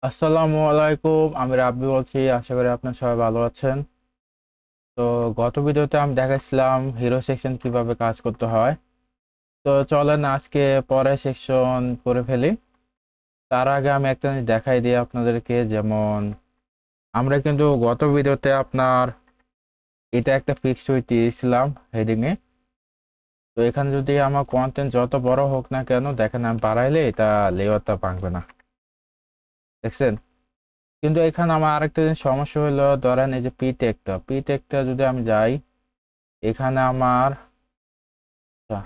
আসসালামু আলাইকুম, আমি রাব্বি বলছি। আশা করি আপনার সবাই ভালো আছেন। তো গত ভিডিওতে আমি দেখাইছিলাম হিরো সেকশন কিভাবে কাজ করতে হয়। তো চলেন আজকে পরের সেকশন করে ফেলি। তার আগে আমি একটা জিনিস দেখাই দিই আপনাদেরকে। যেমন আমরা কিন্তু গত ভিডিওতে আপনার এটা একটা ফিক্সড উইথ দিয়েছিলাম হেডিং এ। তো এখানে যদি আমার কন্টেন্ট যত বড় হোক না কেন, দেখেন আমি বাড়াইলে এটা লেয়ারটা ভাঙবে না, দেখছেন? কিন্তু এখানে আমার আরেকটা জিনিস সমস্যা হলো, ধরেন এই যে পি টেকটা যদি আমি যাই, এখানে আমার আচ্ছা,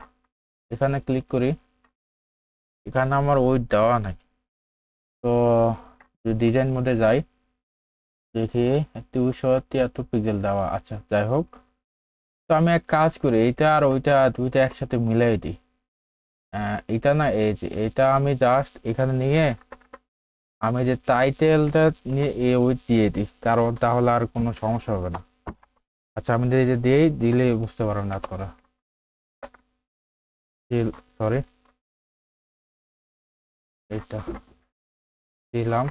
এখানে ক্লিক করি, এখানে আমার ওই দেওয়া নাই। তো ডিজাইন মোডে যাই, দেখি 273 পিক্সেল দেওয়া। আচ্ছা, যাই হোক। তো আমি এক কাজ করি, এইটা আর ওইটা দুইটা একসাথে মিলাই দিই। এটা না, এই যে এটা আমি জাস্ট এখানে নিয়ে আমি যে টাইটেলটা নিয়ে ওই দিয়ে দিই, কারণ তাহলে আর কোনো সমস্যা হবে না। আচ্ছা, আমি এই যে দিলে বুঝতে পারবেন না আপনারা। সরি, এটা দিলাম।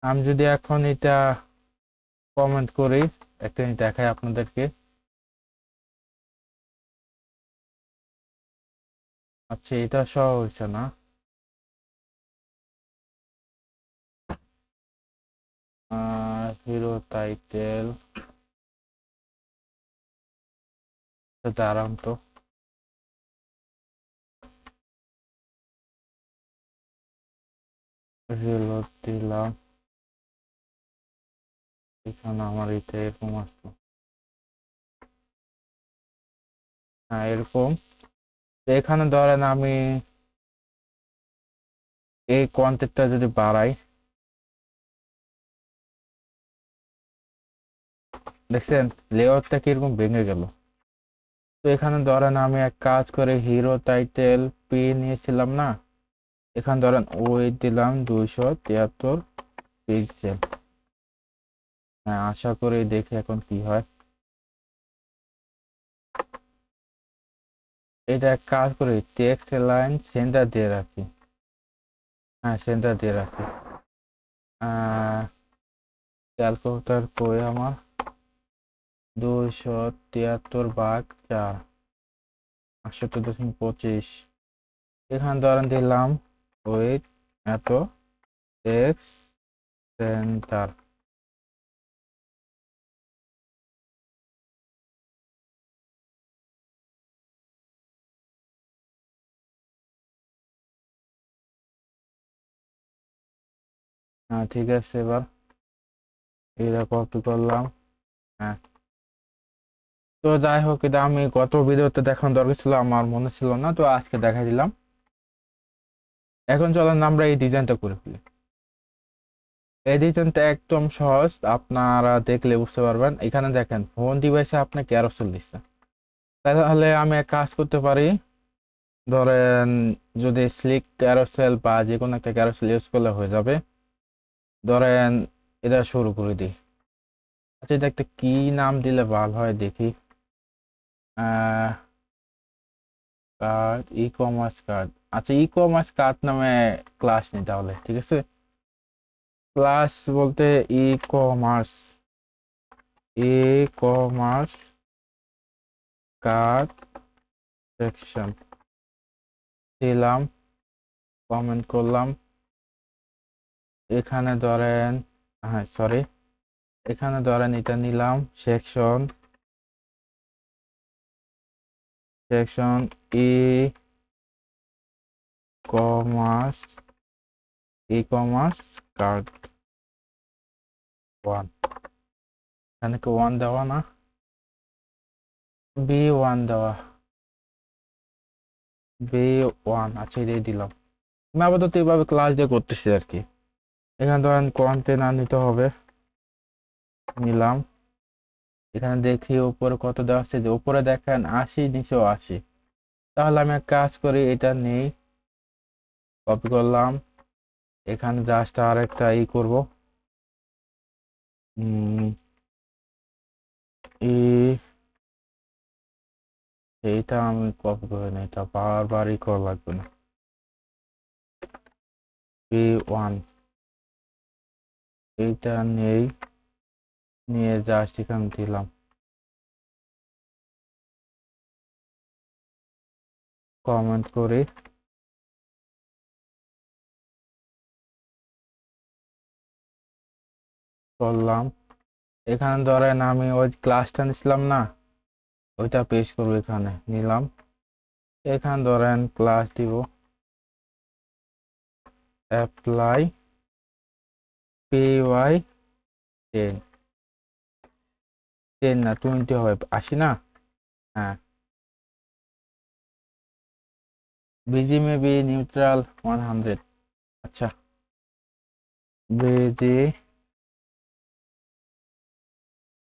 আমি যদি এখন এটা কমেন্ট করি, একটা জিনিস দেখাই আপনাদেরকে। আচ্ছা, এটা সহ হচ্ছে না। হিরো টাইটেল, দাঁড়ান তো। রিলোড দিলাম, এখানে আমার এটা এরকম আসলো। হ্যাঁ, এরকম। তো এখানে ধরেন আমি এই কন্টেন্টটা যদি বাড়াই, দেখছেন লেআউটটা কিরকম ভেঙে গেল। তো এখানে ধরেন আমি এক কাজ করে হিরো টাইটেল পি নিয়েছিলাম না, এখানে ধরেন ওই দিলাম 273 পিক্সেল। হ্যাঁ, আশা করি দেখি এখন কি হয়। এটা এক কাজ করি, টেক্সট লাইন সেন্টার দিয়ে রাখি। হ্যাঁ, সেন্টার দিয়ে রাখি। ক্যালকুলেটর কই আমার? 273/4, 68.25। এখানে ধরেন দিলাম ওয়েট এত, টেক্সট সেন্টার। হ্যাঁ, ঠিক আছে। এবার এটা কপি করলাম। হ্যাঁ। তো যাই হোক, এটা আমি গত ভিডিওতে দেখানোর দরকার ছিল, আমার মনে ছিল না, তো আজকে দেখাই দিলাম। এখন চলেন আমরা এই ডিজাইনটা করে ফেলি। এই ডিজাইনটা একদম সহজ, আপনারা দেখলে বুঝতে পারবেন। এখানে দেখেন ফোন ডিভাইসে আপনাকে ক্যারোসেল দিচ্ছে। তাহলে আমি এক কাজ করতে পারি, ধরেন যদি স্লিক ক্যারোসেল বা যে কোনো একটা ক্যারোসেল ইউজ করলে হয়ে যাবে। ধরেন এটা শুরু করে দিই। আচ্ছা, এটা একটা কি নাম দিলে ভালো হয় দেখি। আহ কার্ড, ই কমার্স কার্ড। আচ্ছা, ই কমার্স কার্ড নামে ক্লাস নিই তাহলে, ঠিক আছে। ক্লাস বলতে e commerce, e commerce card section দিলাম, কমেন্ট করলাম। এখানে ধরেন, হ্যাঁ সরি, এখানে ধরেন এটা নিলাম section, section e commerce, e commerce card 1। এখানে কি 1 দেওয়া না, B1 দেওয়া, B1। আচ্ছা, এটাই দিলাম। আমি আপাতত এইভাবে ক্লাস দিয়ে করতেছি আর কি। এখানে ধরেন কন্টেনার নিতে হবে, নিলাম। এখানে দেখি উপরে কত দেওয়া আছে, যে উপরে দেখেন 80, নিচেও 80। তাহলে আমি এক কাজ করি, এটা নেই, কপি করলাম। এখানে জাস্ট আর একটা করব, ই এইটা আমি কপি করে নিই, এটা বারবার করা লাগবে না। B1, এইটা নেই, নিয়ে জাস্ট এখানে দিলাম, কমেন্ট করে করলাম। এখানে ধরেন আমি ওই ক্লাসটা নিছিলাম না, ওইটা পেস্ট করবো, এখানে নিলাম, এখানে ধরেন ক্লাস দিব, অ্যাপ্লাই PY 10, 10 না 20 হবে, 80 না, হ্যাঁ, বিজি মেবি নিউট্রাল 100, আচ্ছা, বিজি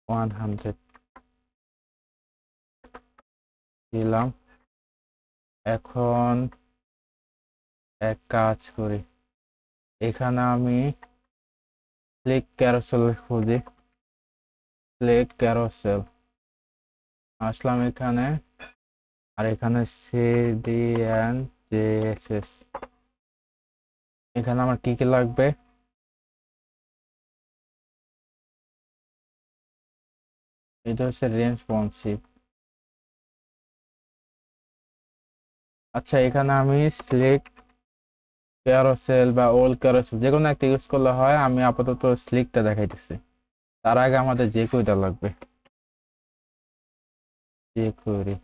100 দিলাম। এখন এক কাজ করি, এখানে আমি ক্লিক ক্যারোসেল খুঁজি, ক্লিক ক্যারোসেল আসলাম এখানে, আর এখানে CDN JSS, এখানে আমার কি কি লাগবে, এটা হচ্ছে রেসপন্সিভ। আচ্ছা, এখানে আমি সিলেক্ট ক্যারোসেল বা ওল ক্যারোসেল যে কোনো একটা ইউজ করলে হয়, আমি আপাতত সিলেক্টটা দেখাইতেছি। তার আগে আমাদের যে কোইটা লাগবে, যে কোরি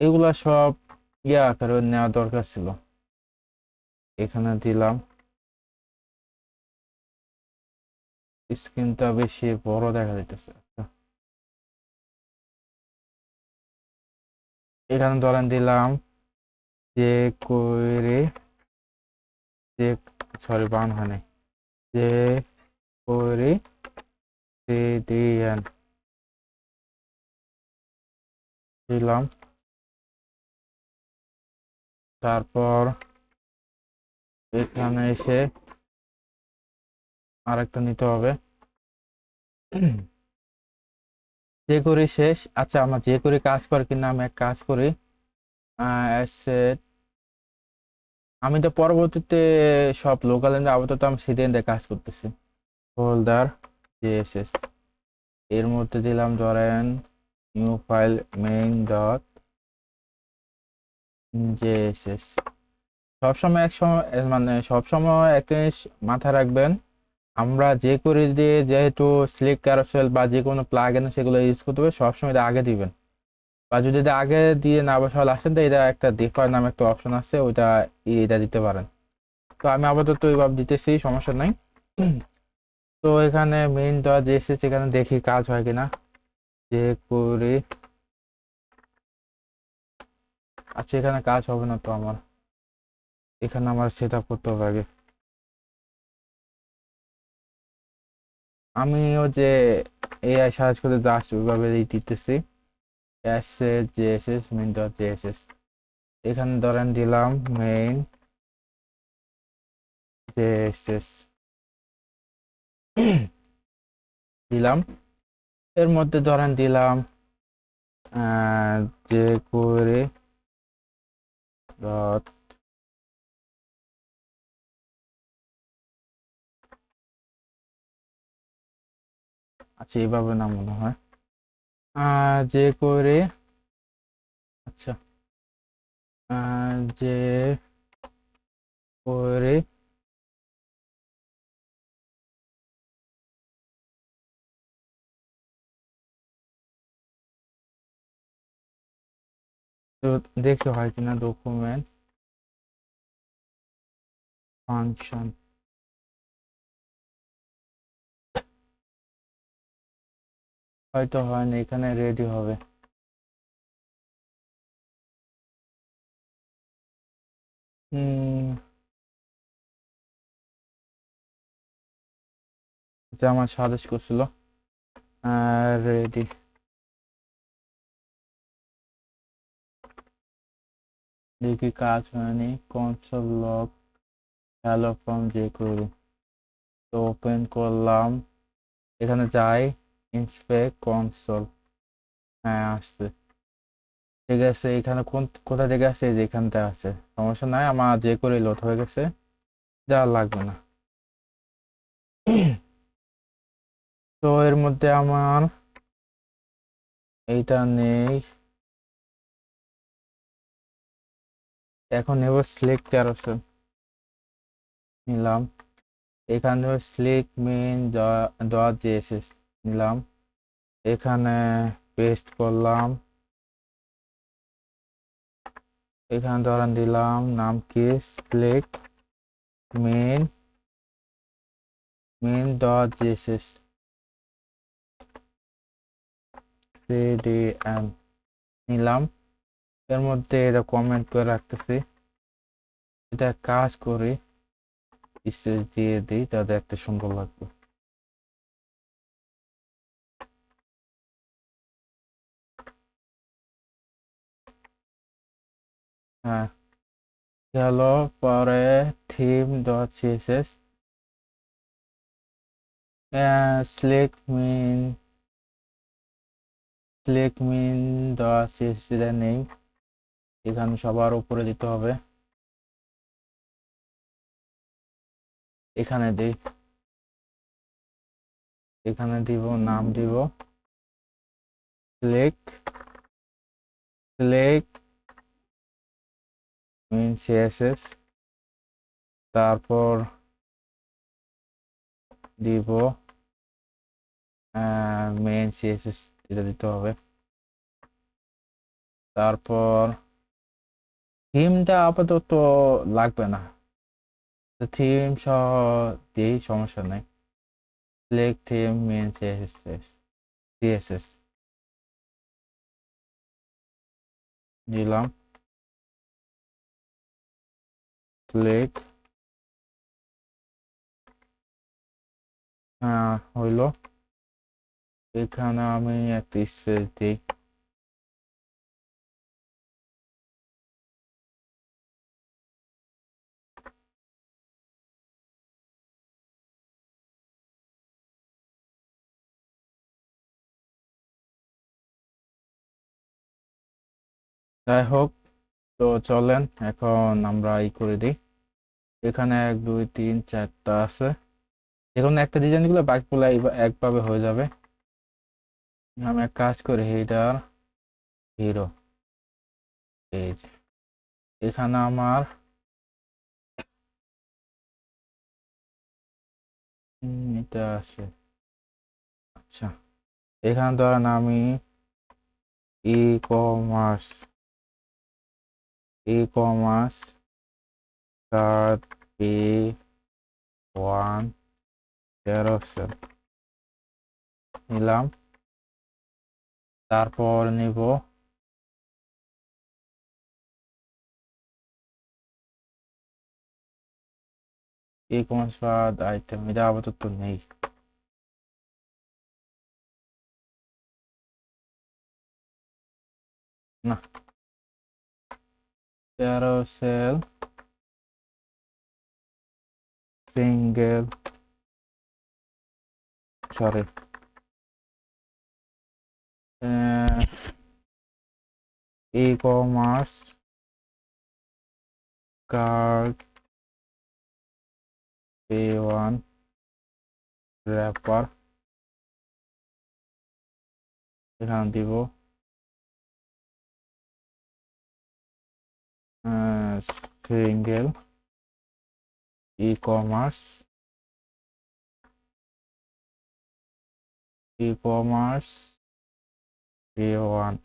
এগুলা সব ইয়া আকারে নেওয়া দরকার ছিল, এখানে দিলাম, স্ক্রিনটা বেশি বড় দেখা যাইতেছে। আচ্ছা, এখানে ধরেন দিলাম যে কোরি, যে সরি বান হয় নাই, যে কোরি CDN দিলাম, তারপর এখানে এসে আরেকটা নিতে হবে, যে করি শেষ। আচ্ছা, আমার যে করি কাজ করে কিনা আমি এক কাজ করি, asset, আমি তো পরবর্তীতে সব লোকাল এন্ড আপাতত আমি সিডিএন দিয়ে কাজ করতেছি, ফোল্ডার জেএসএস, এর মধ্যে দিলাম ধরেন new file main dot JSS. সবসময় এক সময় মানে সবসময় একটা জিনিস মাথায় রাখবেন, আমরা যে করি দিয়ে যেহেতু স্লিক ক্যারোসেল বা যে কোনো প্লাগ ইন সেগুলো ইউজ করতে হবে, সবসময় এটা আগে দিবেন, বা যদি এটা আগে দিয়ে না বসা আসেন তো এটা একটা ডিফার নামে একটা অপশন আছে, ওইটা এটা দিতে পারেন। তো আমি আপাতত ওইভাবে দিতেছি, সমস্যা নাই। তো এখানে মেইন ডট জেএসএস, এখানে দেখি কাজ হয় কিনা, যে করি, আচ্ছা এখানে কাজ হবে না তো আমার, এখানে আমার সেট আপ করতে হবে আগে। আমিও যে এআই সার্চ করে জাস্ট ওইভাবে দিতেছি, asset JSS main dot JSS, এখানে ধরেন দিলাম মেইন জেএসএস দিলাম, এর মধ্যে ধরেন দিলাম যে করে ডট, আচ্ছা এইভাবে না মনে হয়, যে করে, আচ্ছা যে করে তো দেখি হয় কিনা, ডকুমেন্ট ফাংশন, হয়তো হয় না, এখানে রেডি হবে। যে আমার সাজেস্ট করছিল রেডি, দেখি কাজ হয়নি, কনসোল লগ হ্যালো ফ্রম যে করি, তো ওপেন করলাম, এখানে যাই ইন্সপেক্ট কনসোল, হ্যাঁ আসছে, ঠিক আছে, এখানে কোথা থেকে আছে? এই যে এখানটা আছে, সমস্যা নাই, আমার যে করে লোড হয়ে গেছে, যা লাগবে না। তো এর মধ্যে আমার এইটা নেই, এখন নেব স্লিক ক্যারোসেল, নিলাম। এখানে স্লিক মেইন ডট জেএসএস নিলাম, এখানে পেস্ট করলাম, এখানে ধরেন দিলাম নাম কি, slick main dot JSS CDM নিলাম। এর মধ্যে এটা কমেন্ট করে রাখতেছি, এটা কাজ করি, স্পেস দিয়ে দিই, তাহলে একটা সুন্দর লাগবে। হ্যাঁ, হলো পরে থিম ডট সিএসএস স্লিক মিন ডট সিএসএস এর নেই, এখানে সবার উপরে দিতে হবে, এখানে দিই, এখানে দিব, নাম দিব স্লিক মিন সিএসএস, তারপর দিব মেইন সিএসএস, এটা দিতে হবে। তারপর থিমটা আপাতত লাগবে না, থিম সহ দিই, সমস্যা নেই। সিলেক্ট থিম মেইন সিএসএস দিলাম, সিলেক্ট, হইলো। এখানে আমি একটা স্পেস দিই, যাই হোক। তো চলেন এখন আমরা করে দিই, এখানে 1 2 3 4টা আছে, এখন একটা ডিজাইন গুলো বাকিগুলো একভাবে হয়ে যাবে। আমি এক কাজ করি, হেডার হিরো, এই যে এখানে আমার এটা আছে। আচ্ছা, এখানে ধরেন আমি e commerce card pay 1 carousel নিলাম, তারপর নিব ই কমার্স কার্ড আইটেম, এটা আপাতত নেই, না, carousel single, sorry, e commerce card pay 1 wrapper, এখানে দিব সিঙ্গেল ই কমার্স পে 1,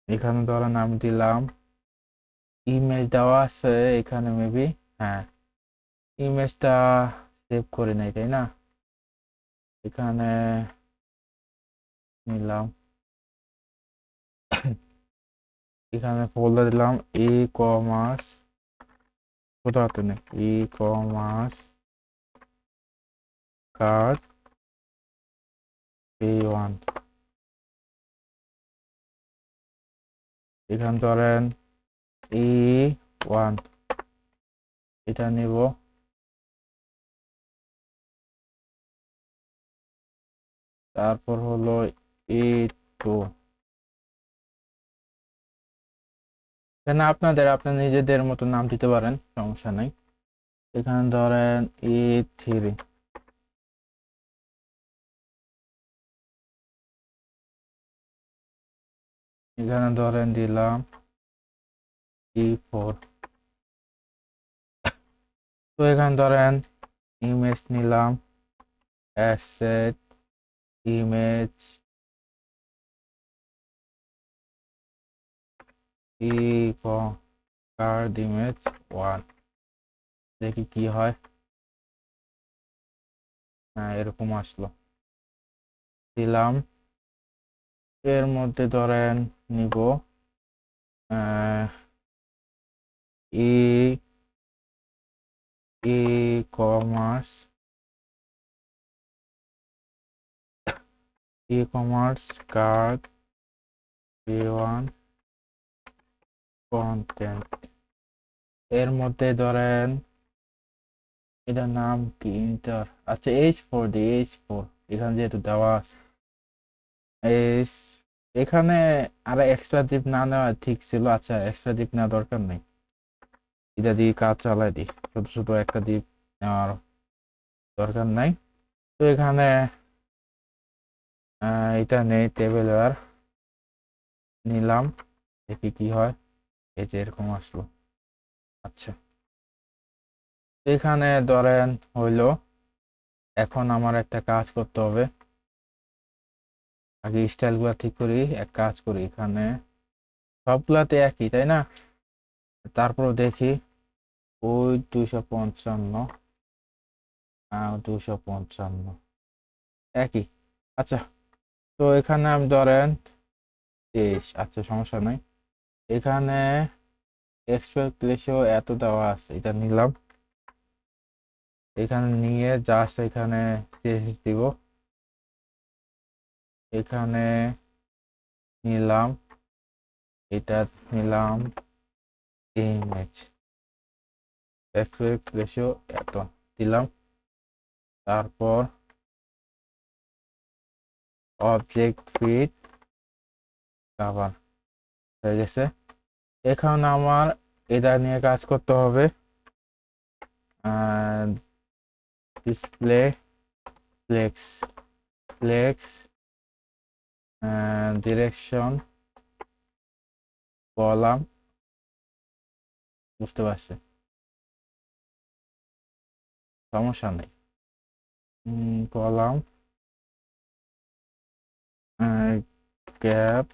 এখানে ধরেন আমি দিলাম, ইমেজ দেওয়া আছে এখানে মেবি, হ্যাঁ, ইমেজটা সেভ করে নাই, তাই না? এখানে নিলাম, এখানে ফোল্ডার দিলাম ই কমার্স, কোথাও তো নেই, ই কমার্স কার্ড পে 1, এখানে ধরেন E1, এটা নিব, তারপর হলো E2, এখানে আপনার নিজেদের মতো নাম দিতে পারেন, সমস্যা নাই। এখানে ধরেন E3, এখানে ধরেন দিলাম E4। তো এখানে ধরেন ইমেজ নিলাম, অ্যাসেট, ইমেজ, ই কার্ড ইমেজ 1। দেখি কি হয়। হ্যাঁ, এরকম আসলো, দিলাম। এর মধ্যে ধরেন নিব e e-commerce, e commerce card A1 content. এর মধ্যে ধরেন এটার নাম কি, ইন্টার, আচ্ছা H4 দি, H4। এখানে যেহেতু দেওয়া আছে এইচ, এখানে আর এক্সট্রা ডিপ না নেওয়া ঠিক ছিল। আচ্ছা, এক্সট্রা ডিপ নেওয়া দরকার নেই, এটা দিয়ে কাজ চালাই দিই। শুধু শুধু একটা ডিপ নেওয়ার দরকার নাই। তো এখানে এটা নেই, টেবিল ওয়্যার নিলাম, দেখি কি হয়। এই যে এরকম আসলো। আচ্ছা, এখানে ধরেন হইলো, এখন আমার একটা কাজ করতে হবে। আগে স্টাইল গুলা ঠিক করি। এক কাজ করি, এখানে সবগুলাতে একই তাই না? তারপর দেখি ওই 255, 255 একই। আচ্ছা, তো এখানে আমি ধরেন 23। আচ্ছা, সমস্যা নাই। এখানে এক্সপেক্ট রেশিও এত দেওয়া আছে, এটা নিলাম। এখানে নিয়ে জাস্ট এখানে CSS দিব। এখানে নিলাম, এটা নিলাম ইমেজ, এক্সপেক্ট রেশিও এত দিলাম। তারপর অবজেক্ট ফিট কভার হয়ে গেছে। এখন আমার এটা নিয়ে কাজ করতে হবে। Display flex, flex direction column, বুঝতে পারছি, সমস্যা নেই। Column gap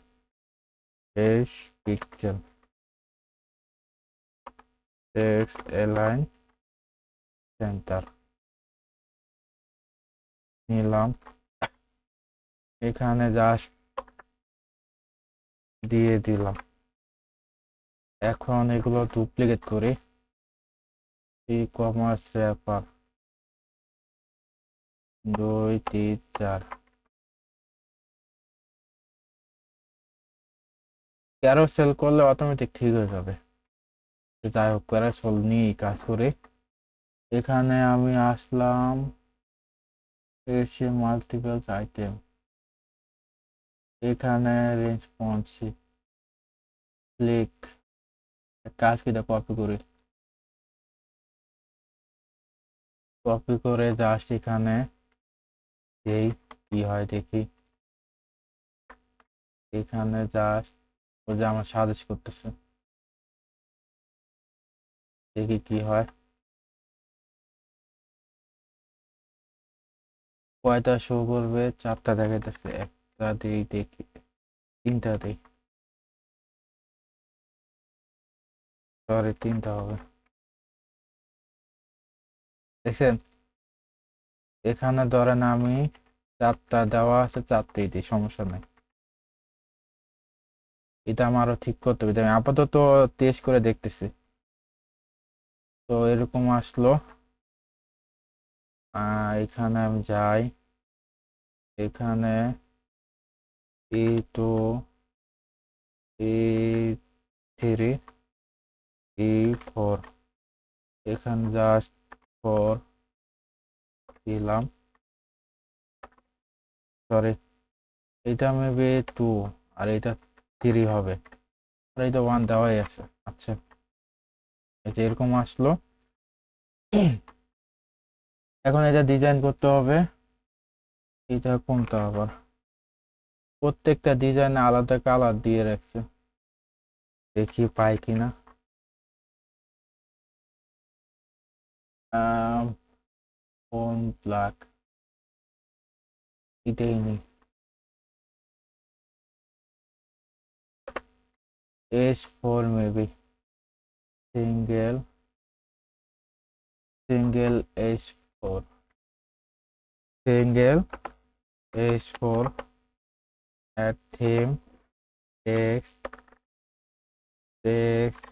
s pixel, text align center নিলাম। এখানে জাস্ট দিয়ে দিলাম। এখন এগুলো ডুপ্লিকেট করি। E commerce wrapper 2 3 4। ক্যারোসেল করলে অটোমেটিক ঠিক হয়ে যাবে। যাই হোক, ক্যারোসেল নিয়ে কাজ করি। এখানে আমি আসলাম, এসে মাল্টিপল আইটেম, এখানে রেসপন্সিভ ক্লিক, কাজ কিটা কপি করি। কপি করে জাস্ট এখানে এই কি হয় দেখি। এখানে জাস্ট ও যে আমার সাজেস্ট করতেছে, দেখি কি হয়। কয়টা শো করবে? 4টা দেখাইতেছে। একটা দিই, দেখি 3টা দিই, সরি 3টা হবে। দেখছেন, এখানে ধরেন আমি 4টা দেওয়া আছে, 4টাই দিই, সমস্যা নাই। এটা আমারও ঠিক করতে হবে, আমি আপাতত টেস্ট করে দেখতেছি। তো এরকম আসলো। এখানে আমি যাই, এখানে E2, E3, E4, এখানে জাস্ট 4 দিলাম। সরি, এটা মেবি 2 আর এটা 3 হবে। এই তো 1 দেওয়াই আছে। আচ্ছা, এই যে এরকম আসলো। এখন এটা ডিজাইন করতে হবে। এটা কোনটা আবার, প্রত্যেকটা ডিজাইনে আলাদা কালার দিয়ে রাখছে, দেখি পাই কিনা। কোন ব্ল্যাক, এটাই নেই। H4 maybe, single H4, single H4, add theme, text, text,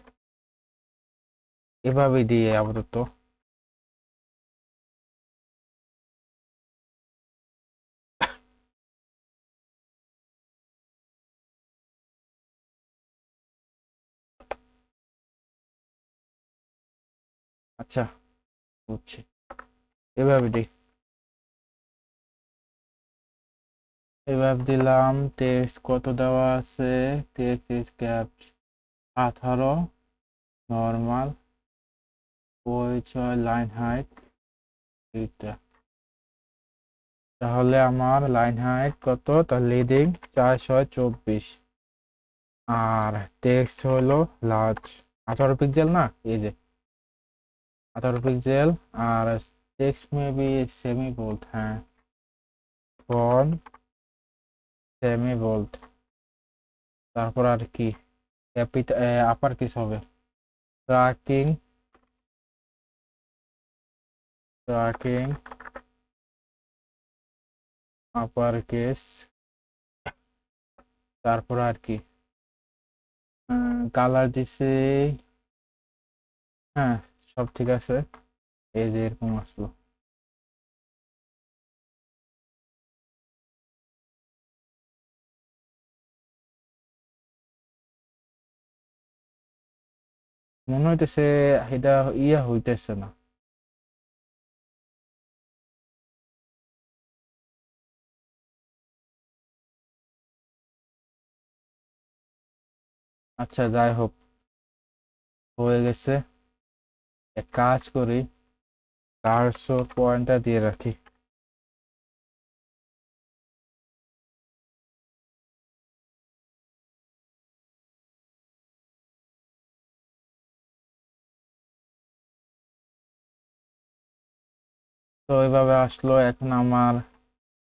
এভাবে দিয়ে আপাতত। আচ্ছা, বুঝছি, এভাবে দিই। এভাবে দিলাম। টেক্সট কত দেওয়া আছে? টেক্সট ক্যাপ 18, নর্মাল, পরিচয়, লাইন হাইট এইটা। তাহলে আমার লাইন হাইট কত? তাহলে লিডিং 424, আর টেক্সট হলো লার্জ 18 পিক্সেল না, এই যে 18 পিক্সেল। আর টেক্সট মেবি সেমি বোল্ড, হ্যাঁ, ফন্ট সেমি বোল্ড। তারপর আর কি, ক্যাপিটাল আপার কেস হবে। Tracking, tracking upper case. তারপর আর কি, কালার দিছে, হ্যাঁ, সব ঠিক আছে। এই যে এরকম আসলো। মনে হইতেছে এটা ইয়া হইতেছে না। আচ্ছা, যাই হোক, হয়ে গেছে। এক কাজ করি, কার্সর পয়েন্টটা দিয়ে রাখি। তো এইভাবে আসলো। এখন আমার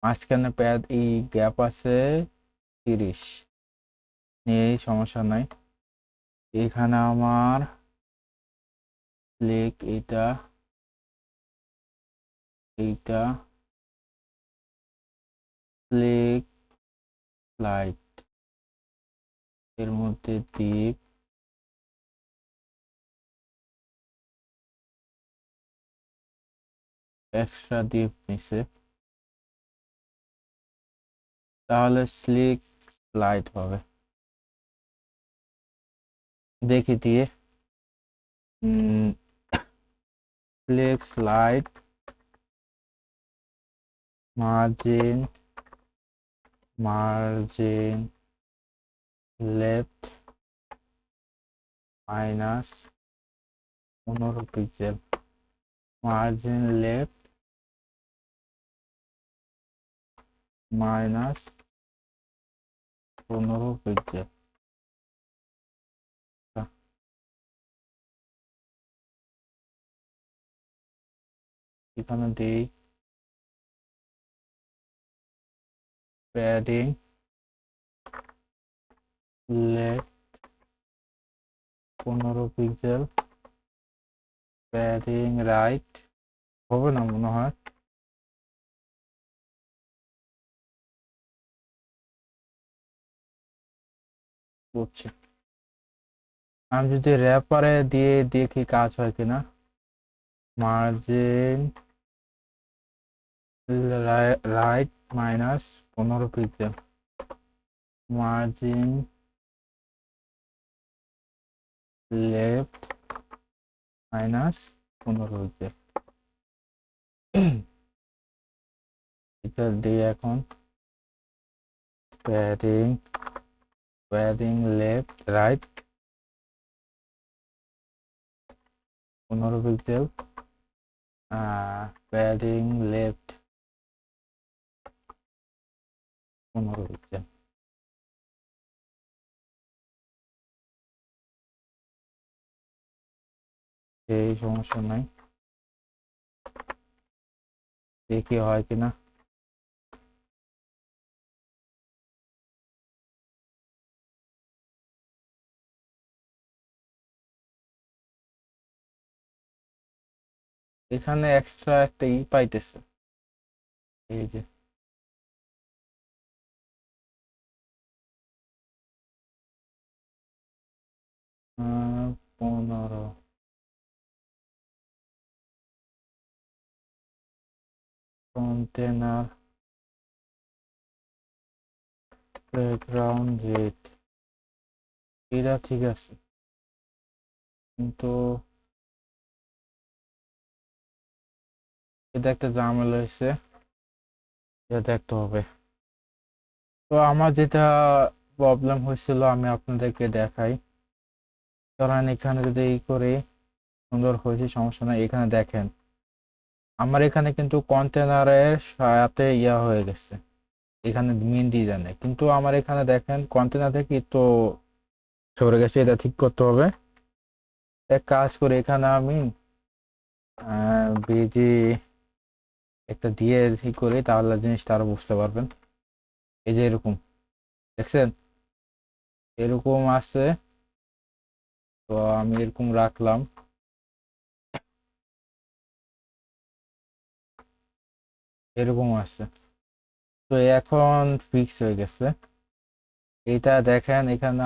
মাঝখানে প্যাড ই গ্যাপ আছে 30, নিয়েই সমস্যা নাই। এখানে আমার ক্লিক, এইটা এইটা ক্লিক লাইট, এর মধ্যে ডিপ, এক্সট্রা ডিপ নিছে, তাহলে স্লিক লাইট হবে। দেখি দিয়ে, slick light, margin, margin left minus 15 pixel, margin left minus 15 pixel. এখানে দিই padding left 15 pixel, padding right, হবে না মনে হয়। বুঝছি। আমি যদি র্যাপারে দিয়ে দেখি কাজ হয় কিনা। Margin right minus 15 pixel, margin left minus 15 pixel. এটা দিই এখন। Padding, padding left right 15 pixel, padding left 15 pixel. এই সমস্যা নাই, দেখি হয় কিনা। এখানে এক্সট্রা একটা পাইতেছে, এই যে 15 কন্টেনার ব্যাকগ্রাউন্ড রেট, এটা ঠিক আছে, কিন্তু এটা একটা ঝামেলা হয়েছে, এটা দেখতে হবে। তো আমার যেটা প্রবলেম হয়েছিল আমি আপনাদেরকে দেখাই। কারণ এখানে যদি এই করে সুন্দর হয়েছে, সমস্যা নাই। এখানে দেখেন আমার এখানে কিন্তু কন্টেনারের সাথে হয়ে গেছে, এখানে মেন ডিজাইনে, কিন্তু আমার এখানে দেখেন কন্টেনার থেকে তো সরে গেছে, এটা ঠিক করতে হবে। এক কাজ করে এখানে আমি বিজি একটা দিয়ে ঠিক করি, তাহলে জিনিসটা আরো বুঝতে পারবেন। এই যে এরকম দেখছেন, এরকম আছে। তো আমি এরকম রাখলাম, এরকম আছে। তো এখন ফিক্স হয়ে গেছে। এটা দেখেন এখানে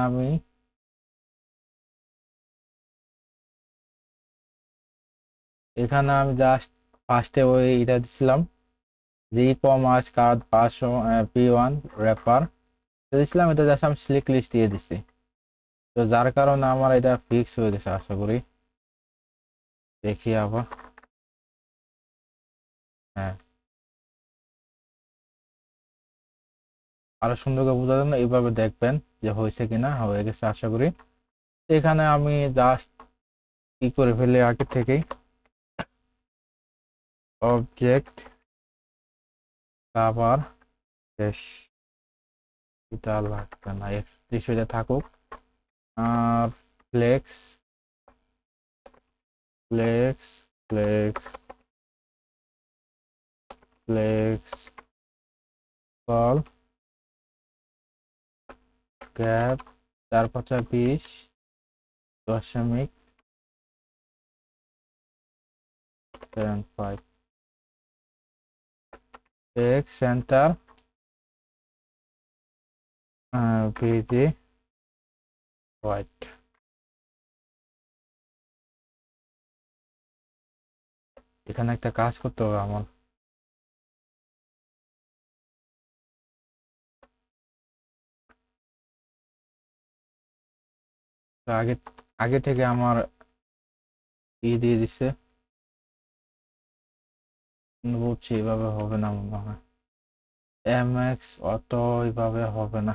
আমি জাস্ট ফার্স্টে ওই এটা দিছিলাম, জি কমার্স কার্ড 500 P1 র্যাপার দিছিলাম, এটা জাস্ট আমি সিলেক্ট লিস্ট দিয়ে দিছি। তো যার কারণে আমার এটা ফিক্স হয়ে গেছে আশা করি। দেখি আবার, হ্যাঁ, আরো সুন্দর করে বোঝার জন্য এইভাবে দেখবেন যে হয়েছে কিনা, হয়ে গেছে আশা করি। এখানে আমি জাস্ট কি করে ফেলি আগে থেকেই, অবজেক্ট কাভার শেষ, এটা লাগবে না, দৃশ্যটা থাকুক। আর flex flex flex flex col gap 4 5 0.75 text center BG white. এখানে একটা কাজ করতে হবে আমার। তো আগে আগে থেকে আমার দিয়ে দিচ্ছে, বুঝছি এভাবে হবে না মনে হয়, এমএক্স অত এইভাবে হবে না।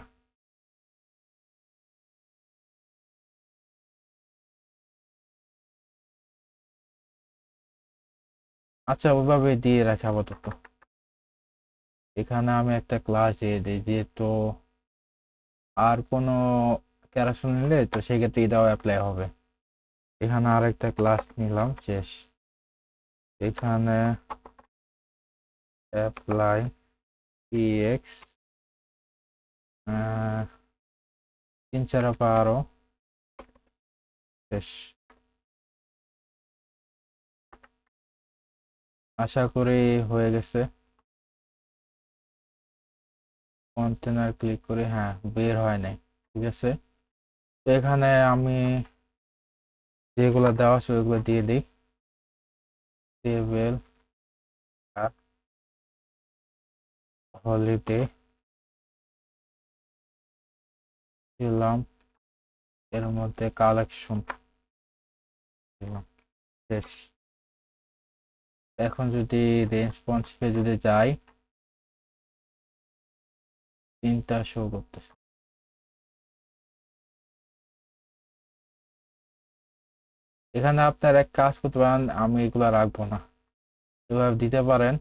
আচ্ছা, ওইভাবে দিয়ে রাখি আপাতত। এখানে আমি একটা ক্লাস দিয়ে দিই, যেহেতু আর কোনো ক্যারাকটার নিলে তো সেক্ষেত্রে এটাও অ্যাপ্লাই হবে। এখানে আরেকটা ক্লাস নিলাম, শেষ। এখানে অ্যাপ্লাই পিএক্স 3 4 শেষ। আশা করি হয়ে গেছে। কন্টেনার ক্লিক করে, হ্যাঁ, বের হয় নাই, ঠিক আছে। তো এখানে আমি যেগুলো দেওয়া আছে ওইগুলো দিয়ে দিই, টেবিল হলিডে দিলাম, এর মধ্যে কালেকশন দিলাম, শেষ। এখন যদি রেসপন্সিভে যদি যাই, 3টা শো করতেছে। এখানে আপনার এক কাজ করতে পারেন, আমি এগুলা রাখবো না, এভাবে দিতে পারেন।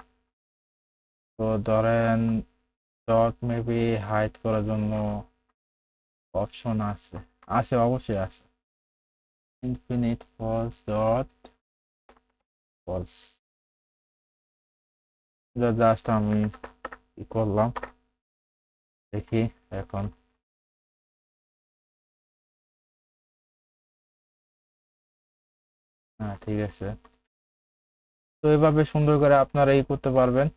তো ধরেন ডট মেবি হাইড করার জন্য অপশন আছে, আছে অবশ্যই আছে, infinite false dot false. Just আমি কি করলাম দেখি এখন। হ্যাঁ ঠিক আছে। তো এইভাবে সুন্দর করে আপনারা এই করতে পারবেন।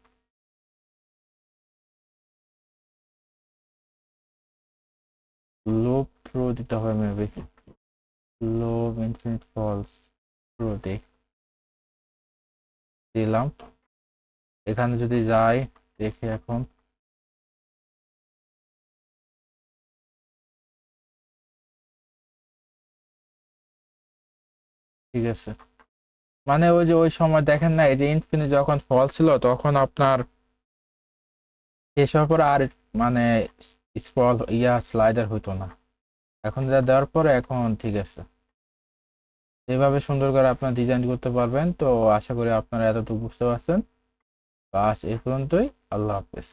লুপ থ্রু দিতে হবে maybe, loop infinite false through দিলাম। এখানে যদি যাই দেখি এখন, ঠিক আছে। মানে ওই যে ওই সময় দেখেন না, এই যে ইনফিনিট যখন ফল ছিল তখন আপনার শেষ হওয়ার পর আর মানে স্পল স্লাইডার হইতো না। এখন যা দেওয়ার পরে এখন ঠিক আছে। এইভাবে সুন্দর করে আপনার ডিজাইন করতে পারবেন। তো আশা করি আপনারা এতটুকু বুঝতে পারছেন। বাস এই পর্যন্তই। আল্লাহ হাফেজ।